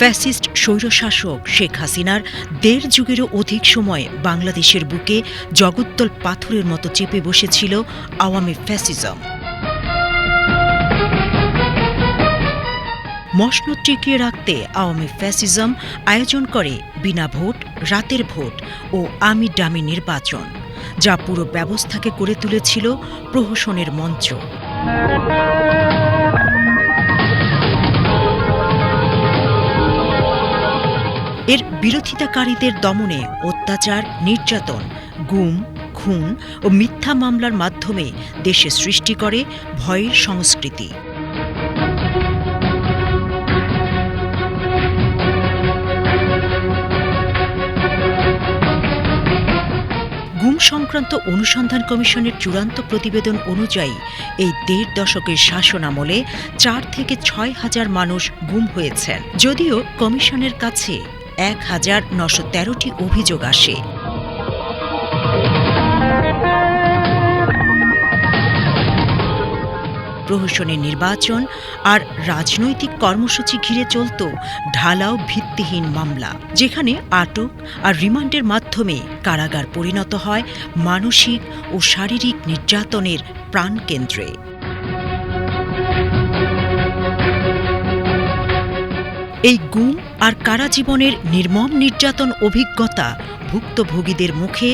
Fascist স্বৈরশাসক Sheikh হাসিনার ১.৫ যুগেরও অধিক সময় বাংলাদেশের বুকে জগদ্দল পাথরের মতো চেপে বসেছিল আওয়ামী ফ্যাসিজম। মসনদ টিকিয়ে রাখতে আওয়ামী ফ্যাসিজম আয়োজন করে বিনা ভোট, রাতের ভোট ও আমি ডামি নির্বাচন, যা পুরো ব্যবস্থাকে করে তুলেছিল প্রহসনের মঞ্চ। এর বিরোধিতাকারীদের দমনে অত্যাচার, নির্যাতন, গুম, খুন ও মিথ্যা মামলার মাধ্যমে দেশে সৃষ্টি করে ভয়ের সংস্কৃতি। গুম সংক্রান্ত অনুসন্ধান কমিশনের চূড়ান্ত প্রতিবেদন অনুযায়ী এই ১.৫ দশকের শাসনামলে ৪ থেকে ৬ হাজার মানুষ গুম হয়েছেন, যদিও কমিশনের কাছে ১,৯১৩টি অভিযোগ আসে। প্রহসনের নির্বাচন আর রাজনৈতিক কর্মসূচি ঘিরে চলত ঢালাও ভিত্তিহীন মামলা, যেখানে আটক আর রিমান্ডের মাধ্যমে কারাগার পরিণত হয় মানসিক ও শারীরিক নির্যাতনের প্রাণকেন্দ্রে। এই গুম আর কারাজীবনের নির্মম নির্যাতন অভিজ্ঞতা ভুক্তভোগীদের মুখে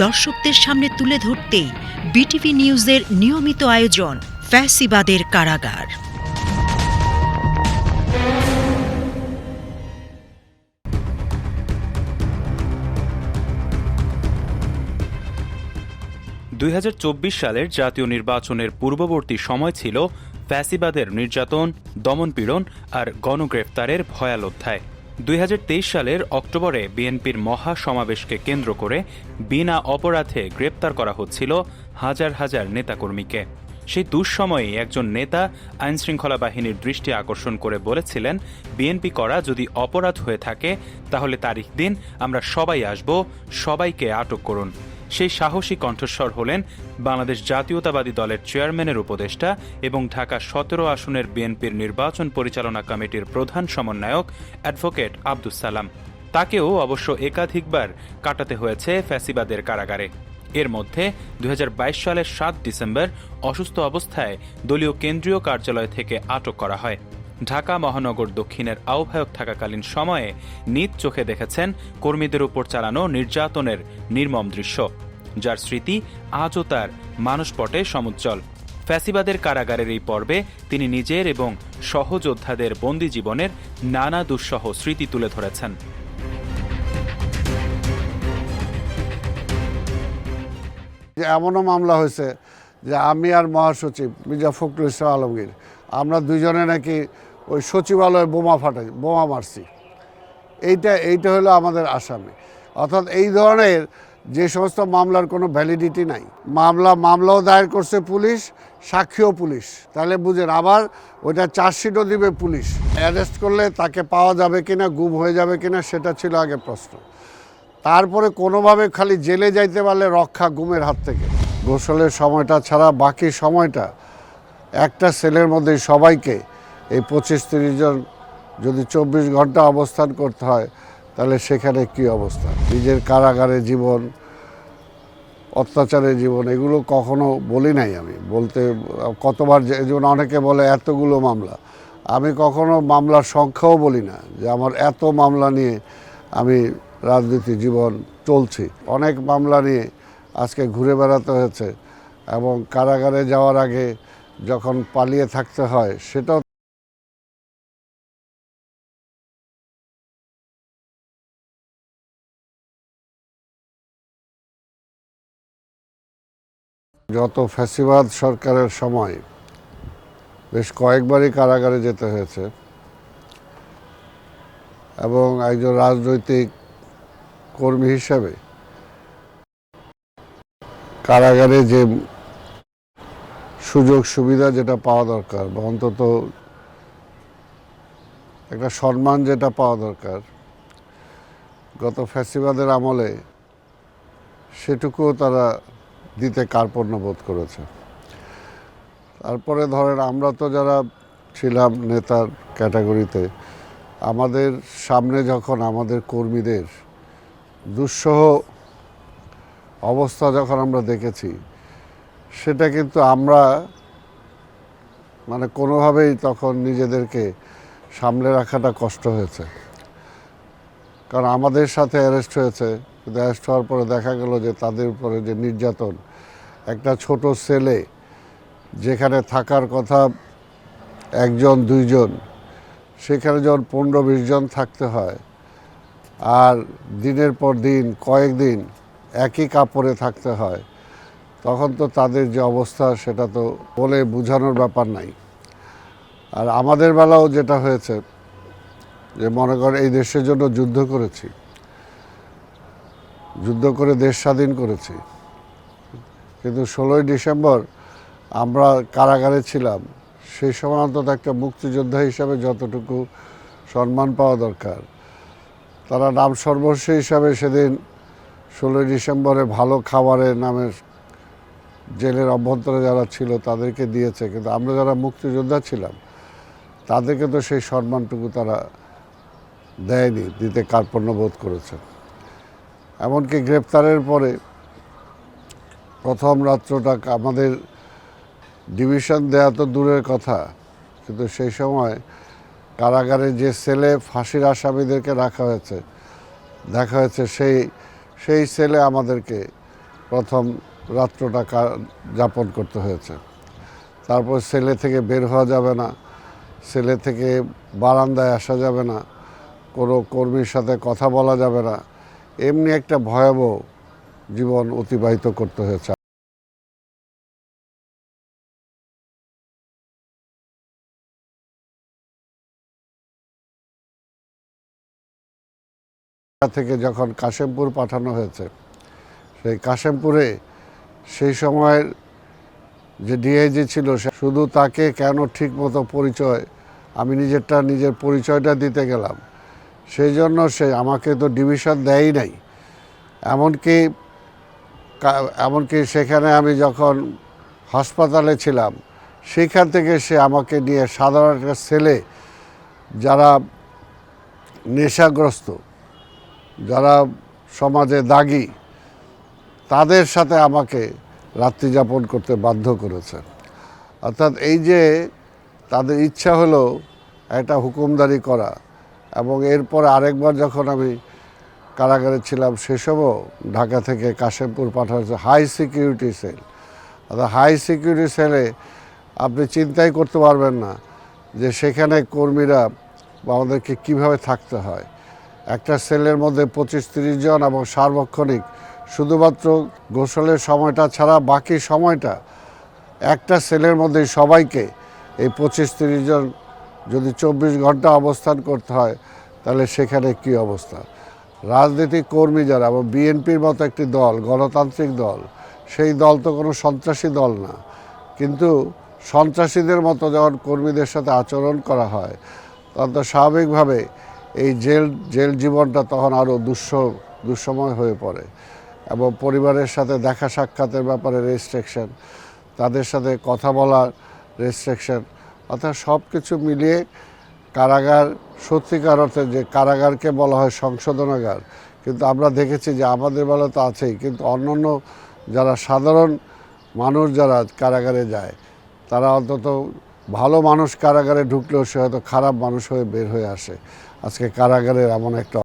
দর্শকদের সামনে তুলে ধরতেই বিটিভি নিউজের নিয়মিত আয়োজন ফ্যাসিবাদের কারাগার। সালের জাতীয় নির্বাচনের পূর্ববর্তী সময় ছিল ফ্যাসিবাদের নির্যাতন, দমনপীড়ন আর গণগ্রেফতারের ভয়াল অধ্যায়। ২০২৩ সালের অক্টোবরে বিএনপির মহা সমাবেশকে কেন্দ্র করে বিনা অপরাধে গ্রেপ্তার করা হচ্ছিল হাজার হাজার নেতাকর্মীকে। সেই দুঃসময়ে একজন নেতা আইনশৃঙ্খলা বাহিনীর দৃষ্টি আকর্ষণ করে বলেছিলেন, বিএনপি করা যদি অপরাধ হয়ে থাকে তাহলে তারিখ দিন, আমরা সবাই আসব, সবাইকে আটক করুন। সেই সাহসী কণ্ঠস্বর হলেন বাংলাদেশ জাতীয়তাবাদী দলের চেয়ারম্যানের উপদেষ্টা এবং ঢাকা ১৭ আসনের বিএনপির নির্বাচন পরিচালনা কমিটির প্রধান সমন্বয়ক অ্যাডভোকেট আব্দুস সালাম। তাকেও অবশ্য একাধিকবার কাটাতে হয়েছে ফ্যাসিবাদের কারাগারে। এর মধ্যে ২০২২ সালের ৭ ডিসেম্বর অসুস্থ অবস্থায় দলীয় কেন্দ্রীয় কার্যালয় থেকে আটক করা হয়। ঢাকা মহানগর দক্ষিণের আহ্বায়ক থাকাকালীন সময়ে নিজ চোখে দেখেছেন কর্মীদের উপর চালানো নির্যাতনের নির্মম দৃশ্য, যার স্মৃতি আজও তার মানসপটে সমুজ্জ্বল। ফ্যাসিবাদের কারাগারের এই পর্বে তিনি নিজের এবং সহযোদ্ধাদের বন্দী জীবনের নানা দুঃসহ স্মৃতি তুলে ধরেছেন। এমনও মামলা হয়েছে যে আমি আর মহাসচিব মির্জা ফখরুল ইসলাম আলমগীর, আমরা দুজনে নাকি ওই সচিবালয়ে বোমা মারছি। এইটা হলো আমাদের আসামি। অর্থাৎ এই ধরনের যে সমস্ত মামলার কোনো ভ্যালিডিটি নাই, মামলাও দায়ের করছে পুলিশ, সাক্ষীও পুলিশ, তাহলে বুঝেন আবার ওইটা চার্জশিটও দিবে পুলিশ। অ্যারেস্ট করলে তাকে পাওয়া যাবে কিনা, গুম হয়ে যাবে কিনা, সেটা ছিল আগে প্রশ্ন। তারপরে কোনোভাবে খালি জেলে যাইতে পারলে রক্ষা গুমের হাত থেকে। গোসলের সময়টা ছাড়া বাকি সময়টা একটা সেলের মধ্যেই সবাইকে এই ২৫-৩০ জন যদি ২৪ ঘন্টা অবস্থান করতে হয়, তাহলে সেখানে কী অবস্থা। নিজের কারাগারে জীবন, অত্যাচারের জীবন, এগুলো কখনো বলি নাই আমি। বলতে কতবার, যেমন অনেকে বলে এতগুলো মামলা, আমি কখনো মামলার সংখ্যাও বলি না যে আমার এত মামলা নিয়ে আমি রাজনীতি জীবন চলছি। অনেক মামলা নিয়ে আজকে ঘুরে বেড়াতে হয়েছে এবং কারাগারে যাওয়ার আগে যখন পালিয়ে থাকতে হয় সেটাও। যত ফ্যাসিবাদ সরকারের সময় বেশ কয়েকবারই কারাগারে যেতে হয়েছে এবং একজন রাজনৈতিক কর্মী হিসাবে কারাগারে যে সুযোগ সুবিধা যেটা পাওয়া দরকার বা অন্তত একটা সম্মান যেটা পাওয়া দরকার, গত ফ্যাসিবাদের আমলে সেটুকুও তারা দিতে কার্পণ্য বোধ করেছে। তারপরে ধরেন আমরা তো যারা ছিলাম নেতার ক্যাটাগরিতে, আমাদের সামনে যখন আমাদের কর্মীদের দুঃসহ অবস্থা যখন আমরা দেখেছি, সেটা কিন্তু আমরা মানে কোনোভাবেই তখন নিজেদেরকে সামলে রাখাটা কষ্ট হয়েছে। কারণ আমাদের সাথে অ্যারেস্ট হয়েছে, কিন্তু অ্যারেস্ট হওয়ার পরে দেখা গেল যে তাদের উপরে যে নির্যাতন, একটা ছোট ছেলে যেখানে থাকার কথা একজন দুইজন, সেখানে যখন 15-20 জন থাকতে হয়, আর দিনের পর দিন কয়েকদিন একই কাপড়ে থাকতে হয়, তখন তো তাদের যে অবস্থা সেটা তো বলে বোঝানোর ব্যাপার নাই। আর আমাদের বেলাও যেটা হয়েছে যে মনে করেন এই দেশের জন্য যুদ্ধ করেছি, যুদ্ধ করে দেশ স্বাধীন করেছি, কিন্তু 16ই ডিসেম্বর আমরা কারাগারে ছিলাম। সেই সময় অন্তত একটা মুক্তিযোদ্ধা হিসাবে যতটুকু সম্মান পাওয়া দরকার, তারা নাম সর্বস্ব হিসাবে সেদিন 16ই ডিসেম্বরে ভালো খাবারের নামে জেলের অভ্যন্তরে যারা ছিল তাদেরকে দিয়েছে, কিন্তু আমরা যারা মুক্তিযোদ্ধা ছিলাম তাদেরকে তো সেই সম্মানটুকু তারা দেয়নি, দিতে কার্পণ্য বোধ করেছে। এমনকি গ্রেপ্তারের পরে প্রথম রাত্রটা আমাদের ডিভিশন দেয়া তো দূরের কথা, কিন্তু সেই সময় কারাগারে যে সেলে ফাঁসির আসামিদেরকে রাখা হয়েছে, দেখা হয়েছে সেই সেলে আমাদেরকে প্রথম রাত্রটা যাপন করতে হয়েছে। তারপর সেলে থেকে বের হওয়া যাবে না, সেলে থেকে বারান্দায় আসা যাবে না, কোনো কর্মীর সাথে কথা বলা যাবে না, এমনি একটা ভয়াবহ জীবন অতিবাহিত করতে হয়েছে। থেকে যখন কাশেমপুর পাঠানো হয়েছে, সেই কাশেমপুরে সেই সময়ের যে ডিআইজি ছিল, শুধু তাকে কেন ঠিকমতো পরিচয়, আমি নিজের পরিচয়টা দিতে গেলাম, সেই জন্য সে আমাকে তো ডিভিশন দেয়ই নাই। এমনকি সেখানে আমি যখন হাসপাতালে ছিলাম, সেখান থেকে সে আমাকে নিয়ে সাধারণ একটা ছেলে, যারা নেশাগ্রস্ত, যারা সমাজে দাগী, তাদের সাথে আমাকে রাত্রি যাপন করতে বাধ্য করেছে। অর্থাৎ এই যে তাদের ইচ্ছা হলো একটা হুকুমদারি করা, এবং এরপর আরেকবার যখন আমি কারাগারে ছিলাম, সেসবও ঢাকা থেকে কাশেমপুর পাঠানো হয়েছে হাই সিকিউরিটি সেল। অর্থাৎ হাই সিকিউরিটি সেলে আপনি চিন্তাই করতে পারবেন না যে সেখানে কর্মীরা বা আমাদেরকে কীভাবে থাকতে হয়। একটা সেলের মধ্যে 25-30 জন, এবং সার্বক্ষণিক শুধুমাত্র গোসলের সময়টা ছাড়া বাকি সময়টা একটা সেলের মধ্যে সবাইকে এই 25-30 জন যদি 24 ঘন্টা অবস্থান করতে হয়, তাহলে সেখানে কী অবস্থা। রাজনৈতিক কর্মী যারা, এবং বিএনপির মতো একটি দল, গণতান্ত্রিক দল, সেই দল তো কোনো সন্ত্রাসী দল না, কিন্তু সন্ত্রাসীদের মতো যখন কর্মীদের সাথে আচরণ করা হয়, তখন তো স্বাভাবিকভাবে এই জেল জীবনটা তখন আরও দুঃসময় হয়ে পড়ে। এবং পরিবারের সাথে দেখা সাক্ষাতের ব্যাপারে রেস্ট্রিকশন, তাদের সাথে কথা বলার রেস্ট্রিকশন, অর্থাৎ সব কিছু মিলিয়ে কারাগার সত্যিকার অর্থে, যে কারাগারকে বলা হয় সংশোধনাগার, কিন্তু আমরা দেখেছি যে আমাদের বেলা তো আছেই, কিন্তু অন্যান্য যারা সাধারণ মানুষ যারা কারাগারে যায়, তারা অন্তত ভালো মানুষ কারাগারে ঢুকলেও সে হয়তো খারাপ মানুষ হয়ে বের হয়ে আসে। আজকে কারাগারের এমন একটা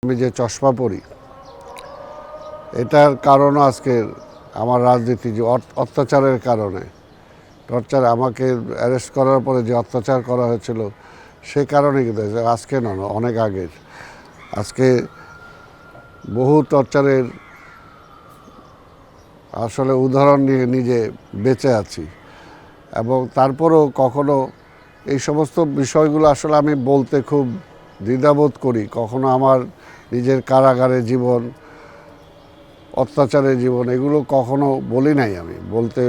আমি যে চশমা পরি, এটার কারণও আজকের আমার রাজনীতি, যে অত্যাচারের কারণে, টর্চার, আমাকে অ্যারেস্ট করার পরে যে অত্যাচার করা হয়েছিল, সে কারণে কিন্তু আজকে নয়, অনেক আগের। আজকে বহু টর্চারের আসলে উদাহরণ নিয়ে নিজে বেঁচে আছি, এবং তারপরেও কখনো এই সমস্ত বিষয়গুলো আসলে আমি বলতে খুব দ্বিধাবোধ করি। কখনো আমার নিজের কারাগারে জীবন, অত্যাচারের জীবন, এগুলো কখনো বলি নাই। আমি বলতে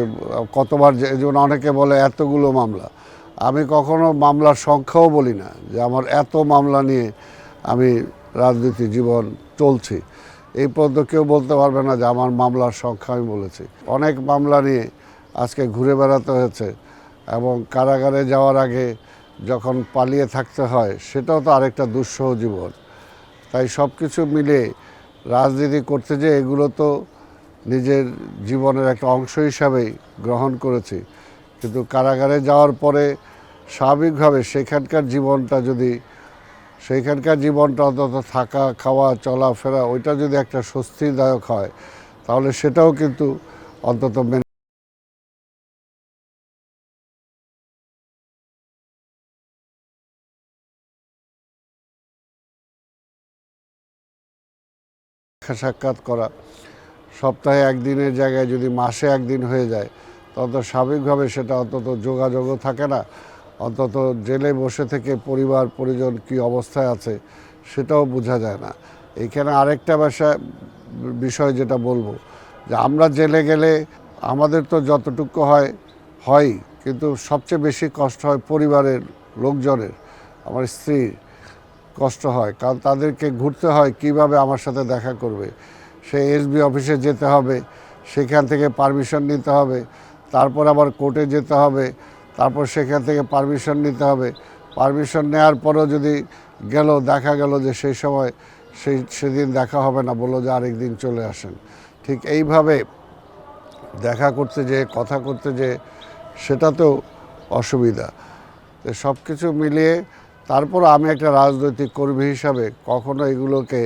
কতবার, যেমন অনেকে বলে এতগুলো মামলা, আমি কখনো মামলার সংখ্যাও বলি না যে আমার এত মামলা নিয়ে আমি রাজনীতি জীবন চলছি। এই পর্যন্ত কেউ বলতে পারবে না যে আমার মামলার সংখ্যা আমি বলেছি। অনেক মামলা নিয়ে আজকে ঘুরে বেড়াতে হয়েছে এবং কারাগারে যাওয়ার আগে যখন পালিয়ে থাকতে হয় সেটাও তো আরেকটা দুঃসহ জীবন। তাই সব কিছু মিলে রাজনীতি করতে যে এগুলো তো নিজের জীবনের একটা অংশ হিসাবেই গ্রহণ করেছি, কিন্তু কারাগারে যাওয়ার পরে স্বাভাবিকভাবে সেইখানকার জীবনটা অন্তত থাকা খাওয়া চলাফেরা ওইটা যদি একটা স্বস্তিদায়ক হয় তাহলে সেটাও কিন্তু অন্তত দেখা সাক্ষাৎ করা সপ্তাহে একদিনের জায়গায় যদি মাসে একদিন হয়ে যায় তত স্বাভাবিকভাবে সেটা অন্তত যোগাযোগও থাকে না, অন্তত জেলে বসে থেকে পরিবার পরিজন কী অবস্থায় আছে সেটাও বোঝা যায় না। এইখানে আরেকটা বিষয় যেটা বলবো যে আমরা জেলে গেলে আমাদের তো যতটুকু হয়, কিন্তু সবচেয়ে বেশি কষ্ট হয় পরিবারের লোকজনের। আমার স্ত্রীর কষ্ট হয়, কারণ তাদেরকে ঘুরতে হয় কিভাবে আমার সাথে দেখা করবে। সেই এসবি অফিসে যেতে হবে, সেখান থেকে পারমিশন নিতে হবে, তারপর আবার কোর্টে যেতে হবে, তারপর সেখান থেকে পারমিশন নিতে হবে। পারমিশন নেওয়ার পরও যদি দেখা গেল যে সেই সময় সেদিন দেখা হবে না, বললো যে আরেক দিন চলে আসেন। ঠিক এইভাবে দেখা করতে যে কথা করতে যে সেটাতেও অসুবিধা। তো সব কিছু মিলিয়ে তারপর আমি একটা রাজনৈতিক কর্মী হিসাবে কখনো এগুলোকে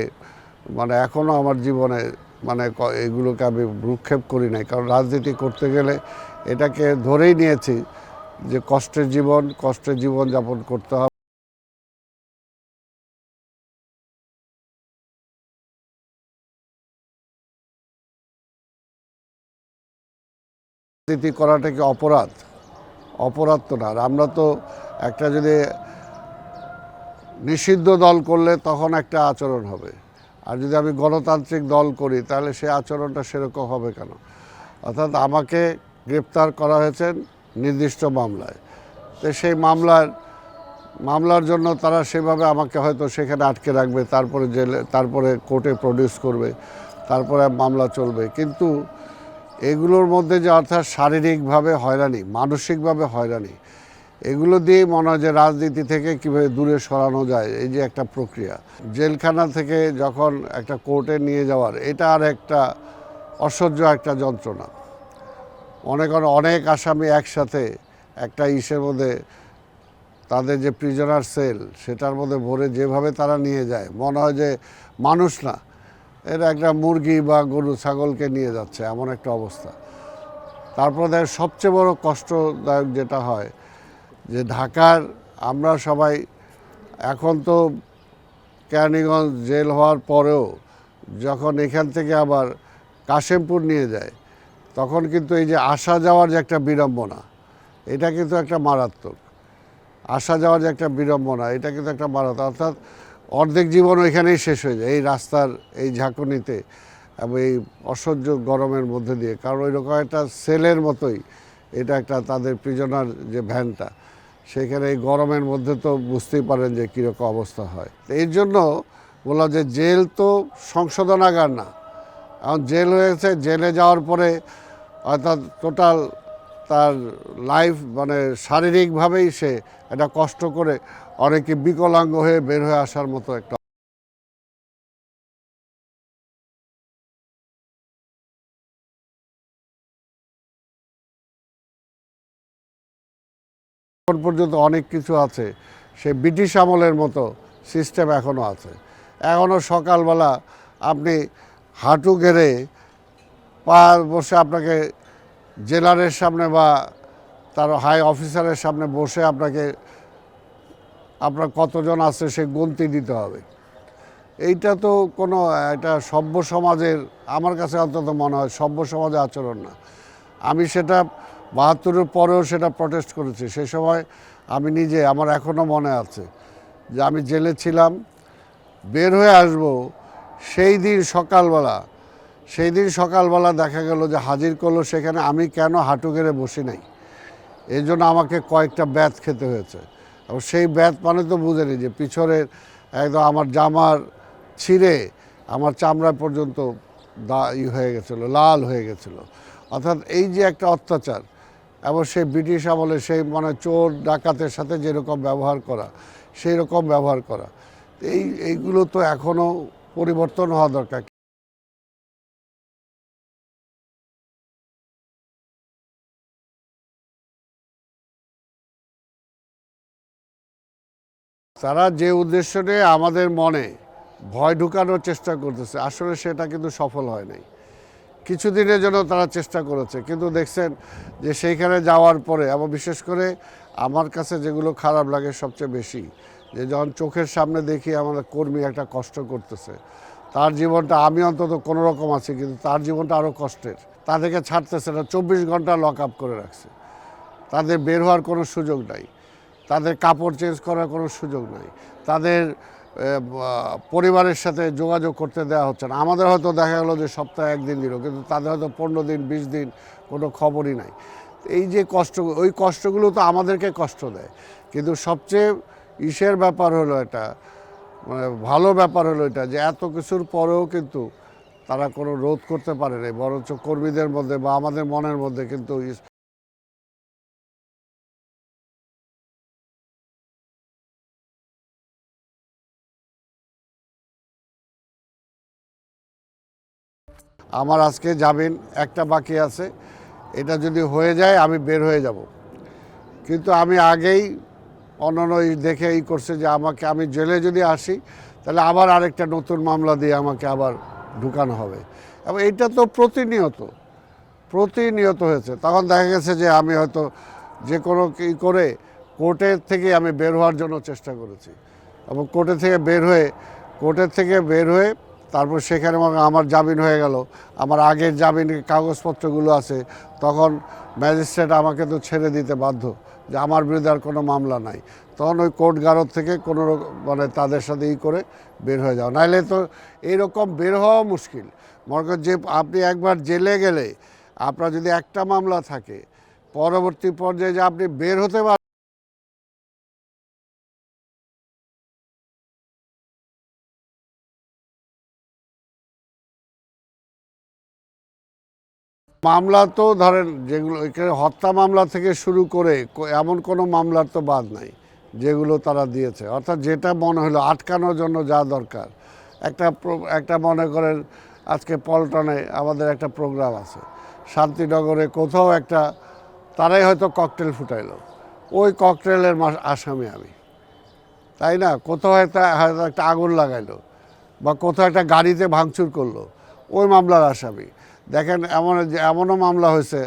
এখনও আমার জীবনে এগুলোকে আমি ভ্রুক্ষেপ করি নাই, কারণ রাজনীতি করতে গেলে এটাকে ধরেই নিয়েছি যে কষ্টের জীবন যাপন করতে হবে। রাজনীতি করাটা কি অপরাধ তো না। আর আমরা তো একটা যদি নিষিদ্ধ দল করলে তখন একটা আচরণ হবে, আর যদি আমি গণতান্ত্রিক দল করি তাহলে সেই আচরণটা সেরকম হবে কেন? অর্থাৎ আমাকে গ্রেপ্তার করা হয়েছে নির্দিষ্ট মামলায়, তো সেই মামলার জন্য তারা সেভাবে আমাকে হয়তো সেখানে আটকে রাখবে, তারপরে কোর্টে প্রডিউস করবে, তারপরে মামলা চলবে। কিন্তু এগুলোর মধ্যে যে অর্থাৎ শারীরিকভাবে হয়রানি, মানসিকভাবে হয়রানি, এগুলো দিয়েই মনে হয় যে রাজনীতি থেকে কীভাবে দূরে সরানো যায়। এই যে একটা প্রক্রিয়া, জেলখানা থেকে যখন একটা কোর্টে নিয়ে যাওয়ার, এটা আর একটা অসহ্য একটা যন্ত্রণা। অনেক আসামি একসাথে একটা ইসের মধ্যে, তাদের যে প্রিজনার সেল সেটার মধ্যে ভরে যেভাবে তারা নিয়ে যায়, মনে হয় যে মানুষ না, এটা একটা মুরগি বা গরু ছাগলকে নিয়ে যাচ্ছে, এমন একটা অবস্থা। তারপরে দেখেন সবচেয়ে বড় কষ্টদায়ক যেটা হয় যে ঢাকার আমরা সবাই এখন তো কেরানীগঞ্জ জেল হওয়ার পরেও যখন এখান থেকে আবার কাশেমপুর নিয়ে যায়, তখন কিন্তু এই যে আসা যাওয়ার যে একটা বিড়ম্বনা, এটা কিন্তু একটা মারাত্মক। আসা যাওয়ার যে একটা বিড়ম্বনা, এটা কিন্তু একটা মারাত্মক। অর্থাৎ অর্ধেক জীবন ওইখানেই শেষ হয়ে যায়, এই রাস্তার এই ঝাঁকুনিতে এবং এই অসহ্য গরমের মধ্যে দিয়ে। কারণ ওইরকম একটা সেলের মতোই এটা একটা তাদের প্রিজনার যে ভ্যানটা, সেখানে এই গরমের মধ্যে তো বুঝতেই পারেন যে কীরকম অবস্থা হয়। এর জন্য বললাম যে জেল তো সংশোধনাগার না, এখন জেল হয়েছে, জেলে যাওয়ার পরে অর্থাৎ টোটাল তার লাইফ শারীরিকভাবেই সে একটা কষ্ট করে অনেকে বিকলাঙ্গ হয়ে বের হয়ে আসার মতো একটা এখন পর্যন্ত অনেক কিছু আছে, সে ব্রিটিশ আমলের মতো সিস্টেম এখনও আছে। এখনও সকালবেলা আপনি হাঁটু গেড়ে পা বসে আপনাকে জেলারের সামনে বা তার হাই অফিসারের সামনে বসে আপনার কতজন আছে সে গুনতি দিতে হবে। এইটা তো কোনো একটা সভ্য সমাজের, আমার কাছে অন্তত মনে হয় সভ্য সমাজের আচরণ না। আমি সেটা ৭২-এর পরেও সেটা প্রটেস্ট করেছি। সেই সময় আমি নিজে, আমার এখনও মনে আছে যে আমি জেলে ছিলাম, বের হয়ে আসব সেই দিন সকালবেলা দেখা গেল যে হাজির করলো সেখানে, আমি কেন হাঁটু গেড়ে বসি নাই, এই জন্য আমাকে কয়েকটা ব্যাথ খেতে হয়েছে। এবং সেই ব্যাথ তো বুঝেনি যে পিছনের একদম আমার জামার ছিঁড়ে আমার চামড়া পর্যন্ত হয়ে গেছিলো, লাল হয়ে গেছিলো। অর্থাৎ এই যে একটা অত্যাচার, এবং সেই ব্রিটিশ আমলে সেই মানে চোর ডাকাতের সাথে যেরকম ব্যবহার করা, সেই রকম ব্যবহার করা, এইগুলো তো এখনও পরিবর্তন হওয়া দরকার। তারা যে উদ্দেশ্য নিয়ে আমাদের মনে ভয় ঢুকানোর চেষ্টা করতেছে, আসলে সেটা কিন্তু সফল হয় নাই। কিছুদিনের জন্য তারা চেষ্টা করেছে, কিন্তু দেখছেন যে সেইখানে যাওয়ার পরে, এবং বিশেষ করে আমার কাছে যেগুলো খারাপ লাগে সবচেয়ে বেশি, যে যখন চোখের সামনে দেখি আমাদের কর্মী একটা কষ্ট করতেছে, তার জীবনটা, আমি অন্তত কোনো রকম আছি, কিন্তু তার জীবনটা আরও কষ্টের। তাদেরকে ছাড়তেছে না, 24 ঘন্টা লক আপ করে রাখছে, তাদের বের হওয়ার কোনো সুযোগ নাই, তাদের কাপড় চেঞ্জ করার কোনো সুযোগ নাই, তাদের পরিবারের সাথে যোগাযোগ করতে দেওয়া হচ্ছে না। আমাদের হয়তো দেখা গেলো যে সপ্তাহে 1 দিন দিল, কিন্তু তাদের হয়তো 15 দিন 20 দিন কোনো খবরই নাই। এই যে কষ্ট, ওই কষ্টগুলো তো আমাদেরকে কষ্ট দেয়। কিন্তু সবচেয়ে ব্যাপার হলো এটা, মানে ভালো ব্যাপার হলো এটা, যে এত কিছুর পরেও কিন্তু তারা কোনো রোধ করতে পারে নাই, বরঞ্চ কর্মীদের মধ্যে বা আমাদের মনের মধ্যে কিন্তু আমার আজকে জামিন একটা বাকি আছে, এটা যদি হয়ে যায় আমি বের হয়ে যাব। কিন্তু আমি আগেই অন্যান্য দেখে করছে যে আমাকে, আমি জেলে যদি আসি তাহলে আবার আরেকটা নতুন মামলা দিয়ে আমাকে আবার ঢুকানো হবে, এবং এটা তো প্রতিনিয়ত হয়েছে। তখন দেখা গেছে যে আমি হয়তো যে কোনো করে কোর্টের থেকে আমি বের হওয়ার জন্য চেষ্টা করেছি, এবং কোর্টের থেকে বের হয়ে তারপর সেখানে আমার জামিন হয়ে গেল। আমার আগের জামিনের কাগজপত্রগুলো আছে, তখন ম্যাজিস্ট্রেট আমাকে তো ছেড়ে দিতে বাধ্য, যে আমার বিরুদ্ধে আর কোনো মামলা নাই। তখন ওই কোর্ট গারদ থেকে কোনো মানে তাদের সাথে করে বের হয়ে যাও, নাইলে তো এইরকম বের হওয়া মুশকিল। মনে করেন যে আপনি একবার জেলে গেলে আপনার যদি একটা মামলা থাকে, পরবর্তী পর্যায়ে যে আপনি বের হতে পারেন, মামলা তো ধরেন যেগুলো এখানে হত্যা মামলা থেকে শুরু করে এমন কোনো মামলার তো বাদ নাই যেগুলো তারা দিয়েছে। অর্থাৎ যেটা মনে হলো আটকানোর জন্য যা দরকার, একটা মনে করেন আজকে পল্টনে আমাদের একটা প্রোগ্রাম আছে, শান্তিনগরে কোথাও একটা, তারাই হয়তো ককটেল ফুটাইলো, ওই ককটেলের আসামি আমি, তাই না? কোথাও হয়তো একটা আগুন লাগাইলো, বা কোথাও একটা গাড়িতে ভাঙচুর করলো, ওই মামলার আসামি। দেখেন এমনও মামলা হয়েছে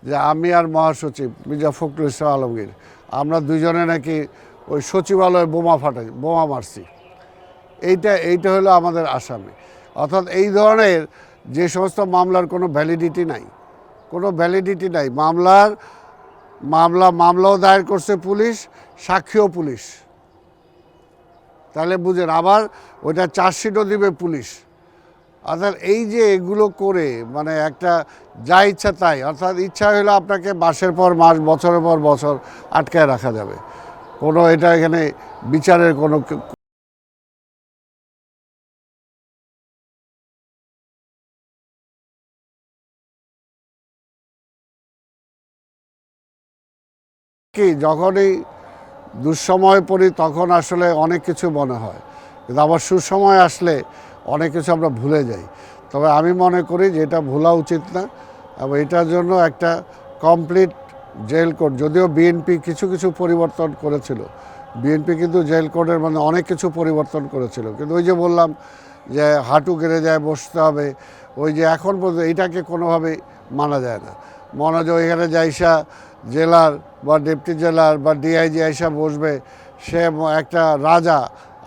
যে আমি আর মহাসচিব মির্জা ফখরুল ইসলাম আলমগীর, আমরা দুজনে নাকি ওই সচিবালয়ে বোমা মারছি। এইটা হলো আমাদের আসামি। অর্থাৎ এই ধরনের যে সমস্ত মামলার কোনো ভ্যালিডিটি নাই, মামলাও দায়ের করছে পুলিশ, সাক্ষীও পুলিশ, তাহলে বুঝেন, আবার ওইটা চার্জশিটও দিবে পুলিশ। অর্থাৎ এই যে এগুলো করে মানে একটা যা ইচ্ছা তাই, অর্থাৎ ইচ্ছা হলে আপনাকে মাসের পর মাস, বছরের পর বছর আটকায় রাখা যাবে, কোনো এটা এখানে বিচারের কোনো কি, যখনই দুঃসময় পড়ি তখন আসলে অনেক কিছু মনে হয়, কিন্তু আবার সুসময় আসলে অনেক কিছু আমরা ভুলে যাই। তবে আমি মনে করি যে এটা ভোলা উচিত না, এবং এটার জন্য একটা কমপ্লিট জেল কোড, যদিও বিএনপি কিছু পরিবর্তন করেছিল, বিএনপি কিন্তু জেল কোডের মানে অনেক কিছু পরিবর্তন করেছিল, কিন্তু ওই যে বললাম যে হাঁটু গেড়ে যায় বসতে হবে, ওই যে এখন পর্যন্ত এইটাকে কোনোভাবেই মানা যায় না। মনে হয় যে ওইখানে যাইসা জেলার বা ডেপুটি জেলার বা ডিআইজি আইসা বসবে, সে একটা রাজা,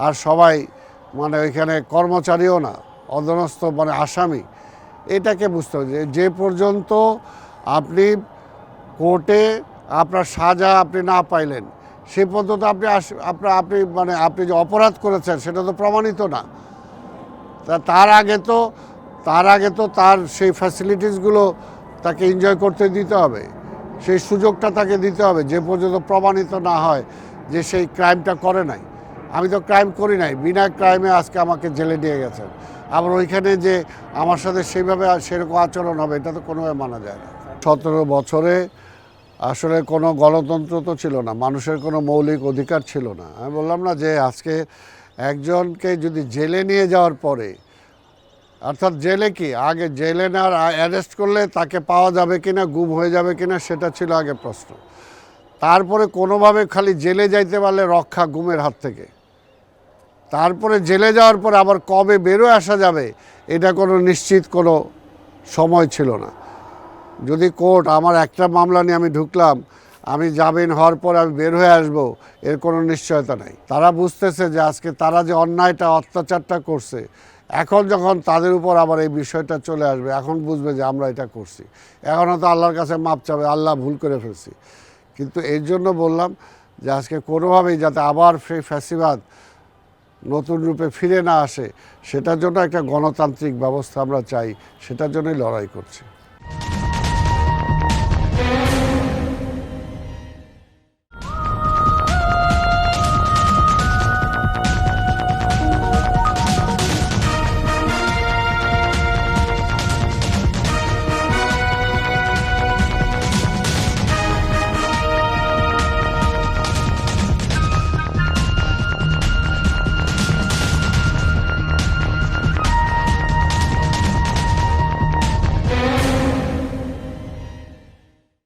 আর সবাই মানে ওইখানে কর্মচারীও না, অধীনস্থ মানে আসামি। এটাকে বুঝতে হবে যে পর্যন্ত আপনি কোর্টে আপনার সাজা আপনি না পাইলেন, সে পর্যন্ত আপনি যে অপরাধ করেছেন সেটা তো প্রমাণিত না। তার আগে তো তার সেই ফ্যাসিলিটিসগুলো তাকে এনজয় করতে দিতে হবে, সেই সুযোগটা তাকে দিতে হবে, যে পর্যন্ত প্রমাণিত না হয় যে সেই ক্রাইমটা করে নাই। আমি তো ক্রাইম করি নাই, বিনা ক্রাইমে আজকে আমাকে জেলে নিয়ে গেছেন, আবার ওইখানে যে আমার সাথে সেইভাবে সেরকম আচরণ হবে এটা তো কোনোভাবে মানা যায় না। 17 বছরে আসলে কোনো গণতন্ত্র তো ছিল না, মানুষের কোনো মৌলিক অধিকার ছিল না। আমি বললাম না যে আজকে একজনকে যদি জেলে নিয়ে যাওয়ার পরে, অর্থাৎ জেলে কি আগে জেলে না অ্যারেস্ট করলে তাকে পাওয়া যাবে কিনা, গুম হয়ে যাবে কিনা, সেটা ছিল আগে প্রশ্ন। তারপরে কোনোভাবে খালি জেলে যাইতে পারলে রক্ষা গুমের হাত থেকে, তারপরে জেলে যাওয়ার পরে আবার কবে বেরোয় আসা যাবে এটা কোনো নিশ্চিত কোনো সময় ছিল না। যদি কোর্ট আমার একটা মামলা নিয়ে আমি ঢুকলাম, আমি জামিন হওয়ার পর আমি বের হয়ে আসবো, এর কোনো নিশ্চয়তা নাই। তারা বুঝতেছে যে আজকে তারা যে অন্যায়টা অত্যাচারটা করছে, এখন যখন তাদের উপর আবার এই বিষয়টা চলে আসবে, এখন বুঝবে যে আমরা এটা করছি। এখন হয়তো আল্লাহর কাছে মাপ চাবে, আল্লাহ ভুল করে ফেলছি। কিন্তু এর জন্য বললাম যে আজকে কোনোভাবেই যাতে আবার সেই ফ্যাসিবাদ নতুন রূপে ফিরে না আসে, সেটার জন্য একটা গণতান্ত্রিক ব্যবস্থা আমরা চাই, সেটার জন্যই লড়াই করছি।